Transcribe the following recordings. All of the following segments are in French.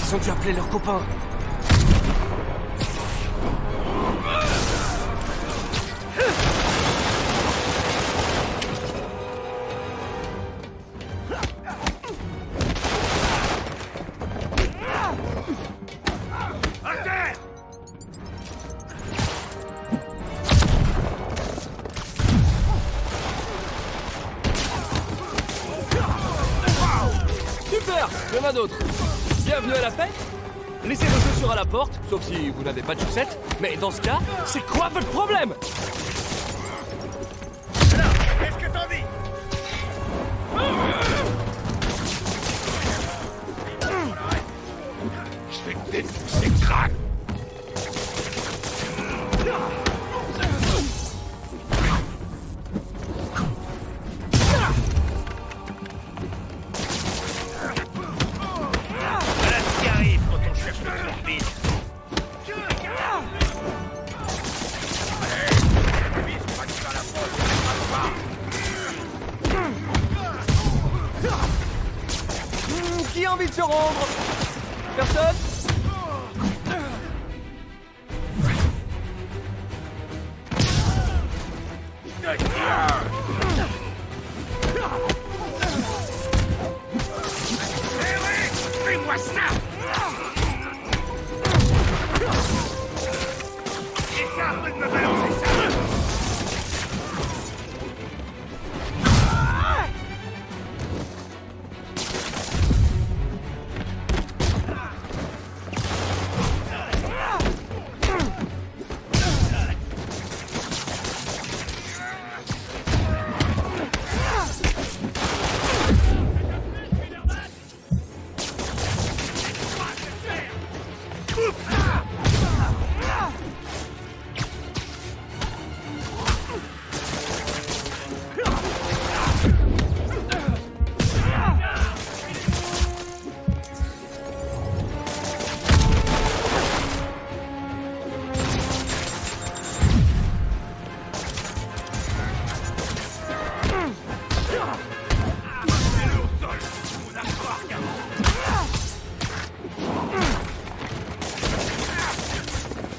Ils ont dû appeler leurs copains. Super, il y en a d'autres. Bienvenue à la fête. Laissez vos chaussures à la porte, sauf si vous n'avez pas de chaussettes. Mais dans ce cas, c'est quoi votre problème? Alors, qu'est-ce que t'en dis? Je vais te défoncer le crâne. Voilà ce qui arrive quand on cherche le trompiste. Qui a envie de se rendre? Personne? Fais-moi ça! Et ça, arrête de me balancer ça!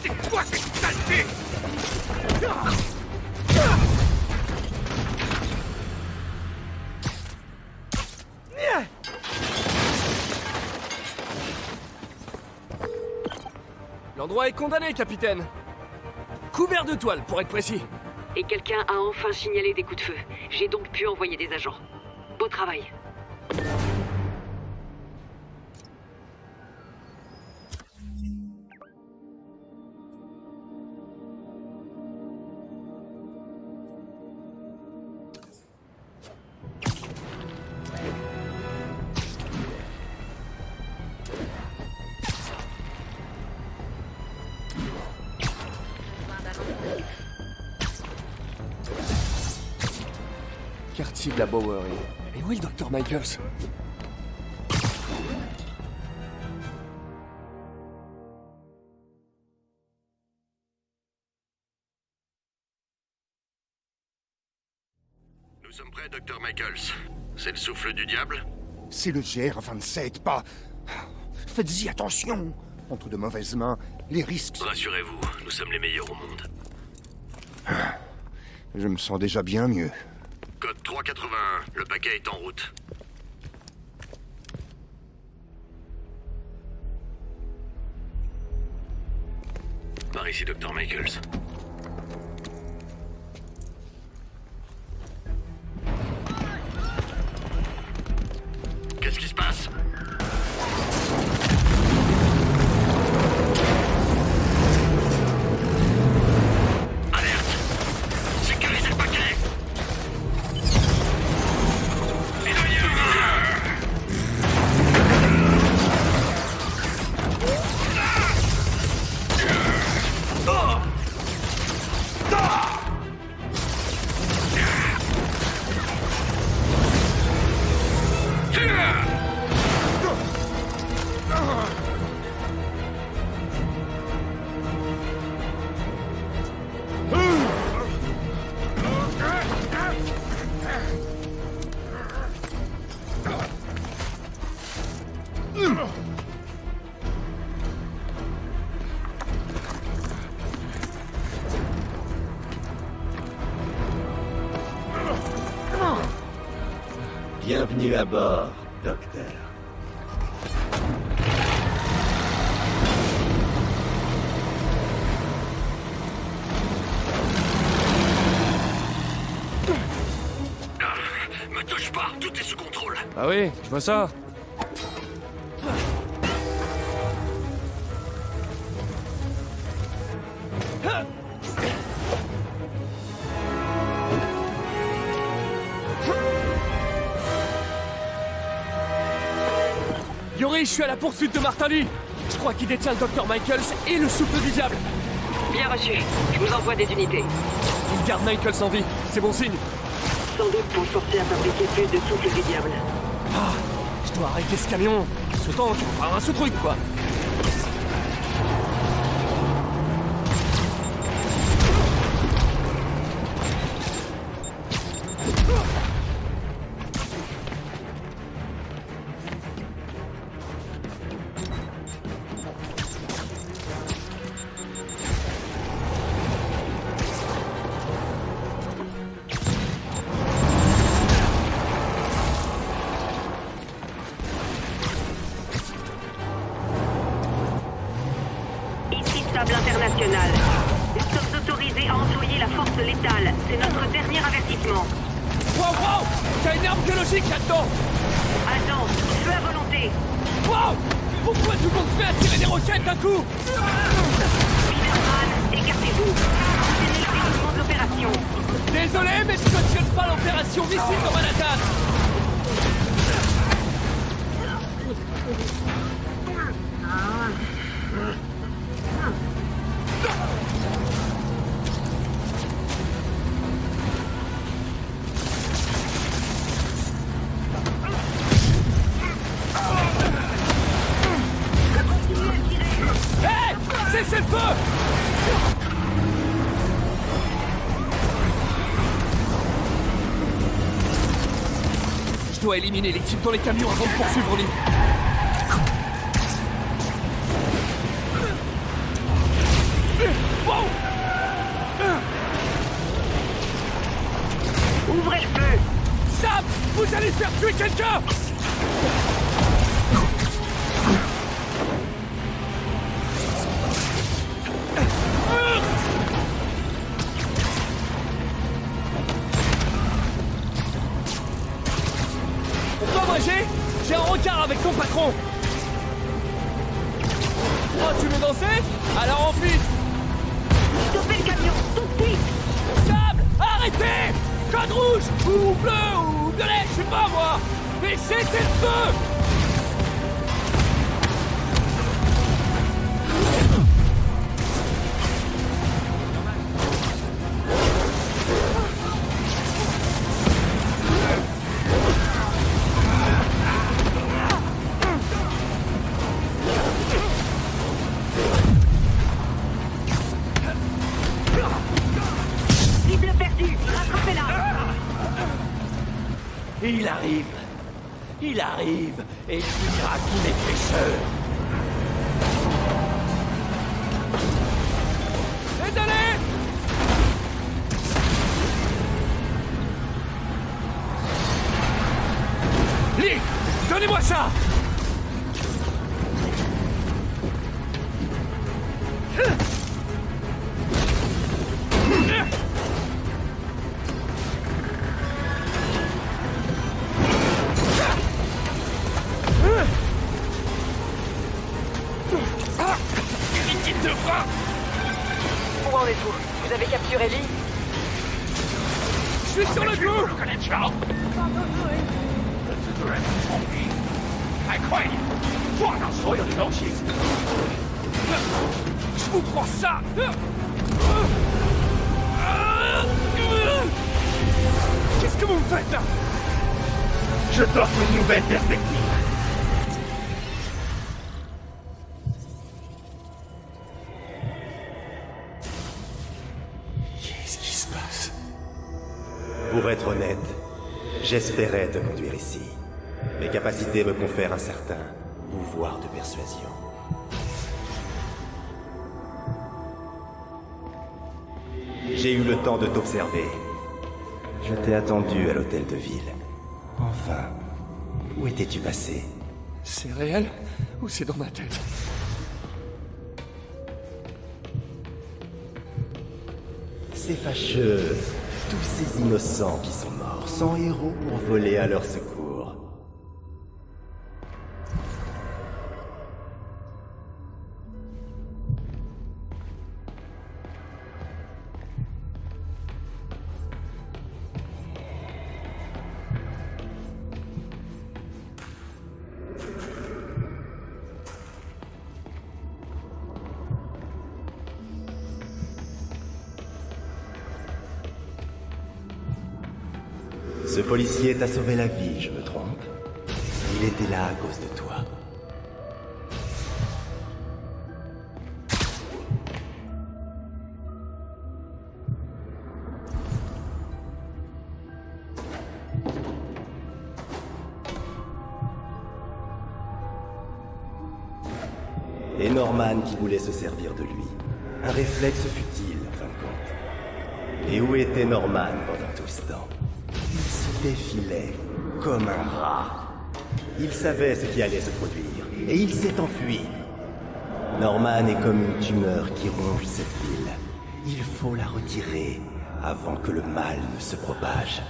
C'est quoi cette saleté? L'endroit est condamné, capitaine. Couvert de toile, pour être précis. Et quelqu'un a enfin signalé des coups de feu. J'ai donc pu envoyer des agents. Beau travail. Quartier de la Bowery. Et où est le Dr. Michaels? Nous sommes prêts, Dr. Michaels. C'est le souffle du diable? C'est le GR-27, pas... Faites-y attention. Entre de mauvaises mains, les risques... Rassurez-vous, nous sommes les meilleurs au monde. Je me sens déjà bien mieux. Code 381, le paquet est en route. Par ici, Dr. Michaels. Qu'est-ce qui se passe? Alerte! Sécurisez le paquet! Bienvenue à bord, docteur. Me touche pas, tout est sous contrôle. Ah oui, je vois ça. Yori, je suis à la poursuite de Martin Lee. Je crois qu'il détient le Dr. Michaels et le souffle du diable. Bien reçu. Je vous envoie des unités. Il garde Michaels en vie, c'est bon signe. Sans doute pour forcer à fabriquer plus de souffle du diable. Ah, je dois arrêter ce camion, ce tank, enfin ce truc quoi. Stable international. Nous sommes autorisés à employer la force létale. C'est notre dernier avertissement. Wow, t'as une arme biologique là-dedans. Agent, feu à volonté. Wow, pourquoi tout le monde se met à tirer des roquettes d'un coup? Spider-Man, écartez-vous. Enchaînez le déroulement de l'opération. Désolé, mais je cautionne pas l'opération missile dans Manhattan. Cessez le feu! Je dois éliminer les types dans les camions avant de poursuivre Lee. Wow! Ouvrez le feu. Sam, vous allez faire tuer quelqu'un! J'ai un regard avec ton patron. Oh, tu veux danser? Alors en piste. Stoppez le camion, tout de suite. Sable, arrêtez! Code rouge, ou bleu, ou violet, je sais pas moi. Mais cessez le feu! Il arrive, et il punira tous les pécheurs. Désolé! Lee, donnez-moi ça! Où en êtes-vous? Vous avez capturé Lee? Je suis sur le coup! Je vous prends ça! Qu'est-ce que vous me faites là? Je t'offre une nouvelle perspective. Qu'est-ce qui se passe? Pour être honnête, j'espérais te conduire ici. Mes capacités me confèrent un certain pouvoir de persuasion. J'ai eu le temps de t'observer. Je t'ai attendu à l'hôtel de ville. Enfin, où étais-tu passé? C'est réel ou c'est dans ma tête? C'est fâcheux. Tous ces innocents qui sont morts, sans héros pour voler à leur secours. Ce policier t'a sauvé la vie, je me trompe? Il était là à cause de toi. Et Norman qui voulait se servir de lui. Un réflexe futile, en fin de compte. Et où était Norman pendant tout ce temps? Il se défilait comme un rat. Il savait ce qui allait se produire, et il s'est enfui. Norman est comme une tumeur qui ronge cette ville. Il faut la retirer avant que le mal ne se propage.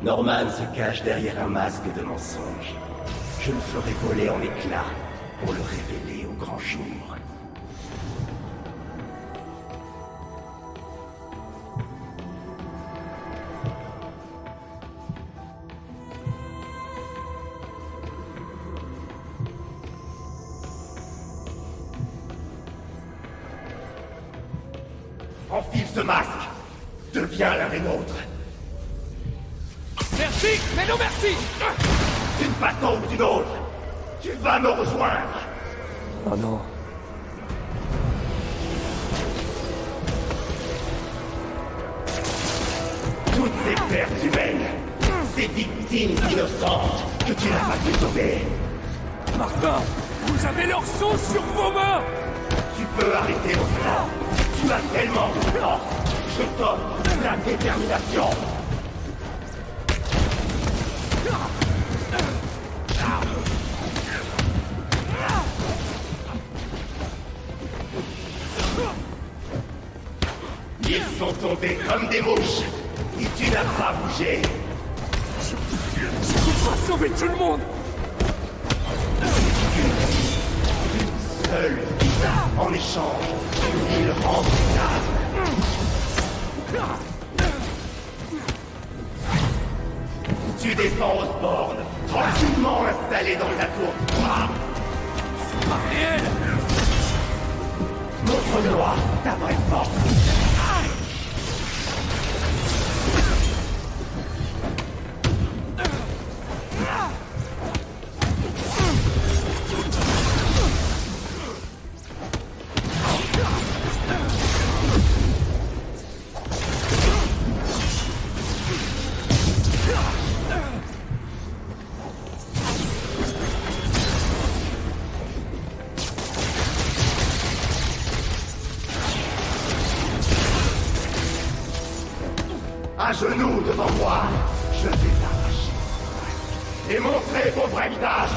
Norman se cache derrière un masque de mensonge. Je le ferai voler en éclats pour le révéler au grand jour. Enfile ce masque. Deviens l'un des nôtres. Merci, mais non merci! D'une façon ou d'une autre, tu vas me rejoindre. Oh non. Toutes ces pertes humaines, ces victimes innocentes que tu n'as pas pu sauver. Martin, vous avez leur sauce sur vos mains! Tu peux arrêter mon sang. Tu as tellement de force. Je t'offre la détermination. Ils sont tombés comme des mouches. Et tu n'as pas bougé. Je peux pas sauver tout le monde! Seul en échange, il rend tu défends Osborn, tranquillement installé dans ta tour d'Ivoire. C'est pas réel! Montre-moi ta vraie force. À genoux devant moi, je vais t'arracher et montrer ton vrai visage.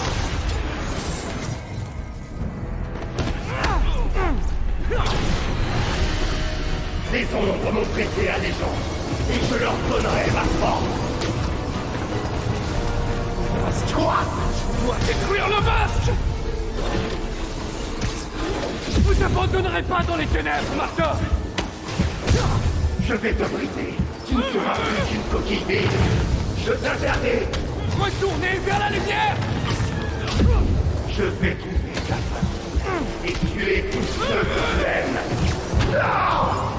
Les ombres m'ont prêté allégeance et je leur donnerai ma force. Quoi? Je dois détruire le masque! Vous abandonnerez pas dans les ténèbres, Martin! Je vais te briser. Tu ne seras plus qu'une coquille vide. Je t'interdis. Retournez vers la lumière! Je vais trouver ta femme et tuer tous ceux que j'aime. Non!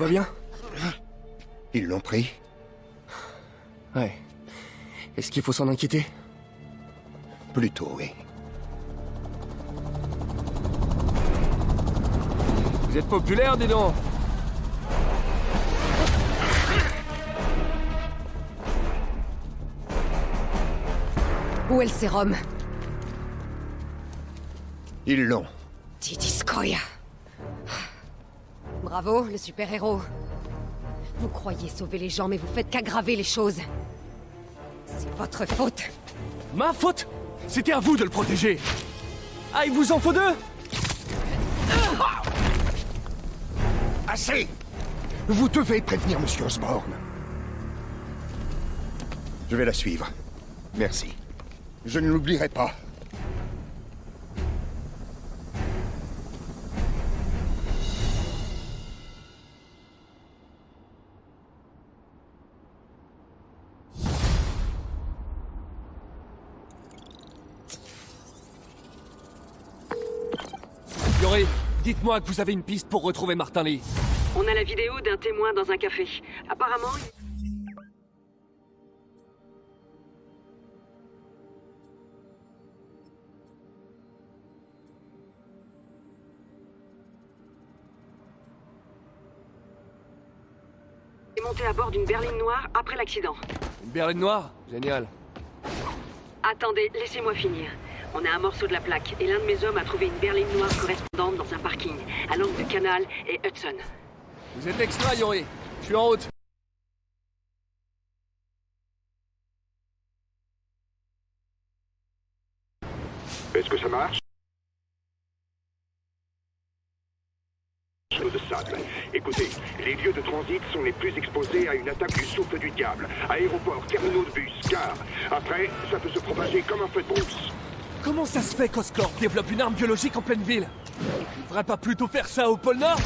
va bien? Ils l'ont pris? Ouais. Est-ce qu'il faut s'en inquiéter? Plutôt, oui. Vous êtes populaire, dis donc. Où est le sérum? Ils l'ont. Didiskoya. Bravo, le super-héros. Vous croyez sauver les gens, mais vous faites qu'aggraver les choses. C'est votre faute. Ma faute? C'était à vous de le protéger. Ah, il vous en faut deux? Assez! Vous devez prévenir Monsieur Osborn. Je vais la suivre. Merci. Je ne l'oublierai pas. Yori, dites-moi que vous avez une piste pour retrouver Martin Lee. On a la vidéo d'un témoin dans un café. Apparemment, il est monté à bord d'une berline noire après l'accident. Une berline noire? Génial. Attendez, laissez-moi finir. On a un morceau de la plaque, et l'un de mes hommes a trouvé une berline noire correspondante dans un parking, à l'angle de Canal et Hudson. Vous êtes extra, Yori. Je suis en route. Est-ce que ça marche? De sable. Écoutez, les lieux de transit sont les plus exposés à une attaque du souffle du diable. Aéroports, terminaux de bus, gares. Après, ça peut se propager comme un feu de brousse. Comment ça se fait qu'Oscorp développe une arme biologique en pleine ville? Il devrait pas plutôt faire ça au pôle Nord?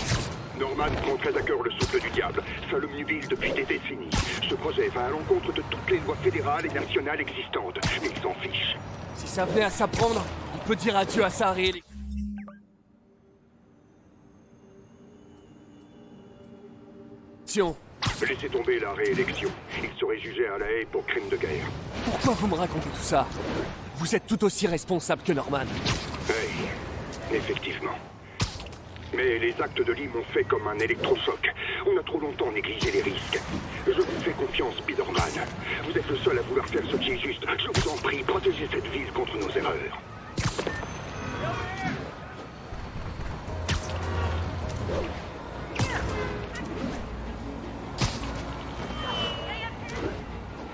Norman prend très à cœur le souffle du diable, seul omniville depuis des décennies. Ce projet va à l'encontre de toutes les lois fédérales et nationales existantes, mais il s'en fiche. Si ça venait à s'apprendre, il peut dire adieu à sa réélection. Laissez tomber la réélection. Il serait jugé à La Haye pour crime de guerre. Pourquoi vous me racontez tout ça? Vous êtes tout aussi responsable que Norman. Oui, effectivement. Mais les actes de Lee m'ont fait comme un électrochoc. On a trop longtemps négligé les risques. Je vous fais confiance, Spider-Man. Vous êtes le seul à vouloir faire ce qui est juste. Je vous en prie, protégez cette ville contre nos erreurs.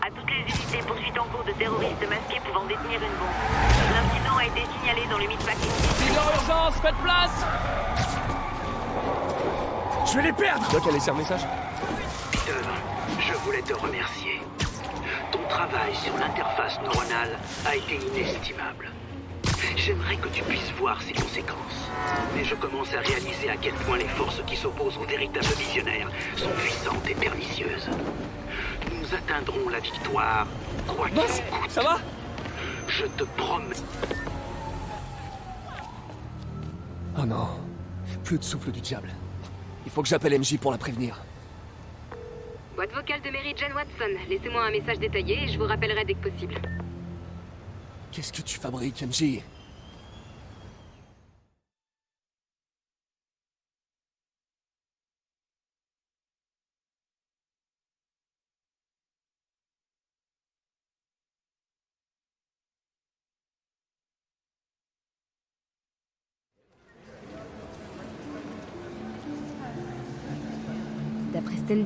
À toutes les unités poursuites en cours de terroristes masqués pouvant détenir une bombe. L'incident a été signalé dans le meatpacking. Signal urgence, faites place! Je vais les perdre! Doc a laissé un message? Peter, je voulais te remercier. Ton travail sur l'interface neuronale a été inestimable. J'aimerais que tu puisses voir ses conséquences. Mais je commence à réaliser à quel point les forces qui s'opposent aux véritables visionnaires sont puissantes et pernicieuses. Nous atteindrons la victoire, quoi qu'il en coûte. Ça va? Je te promets. Oh non. Plus de souffle du diable. Il faut que j'appelle MJ pour la prévenir. Boîte vocale de Mary Jane Watson. Laissez-moi un message détaillé et je vous rappellerai dès que possible. Qu'est-ce que tu fabriques, MJ? D'après Stanley,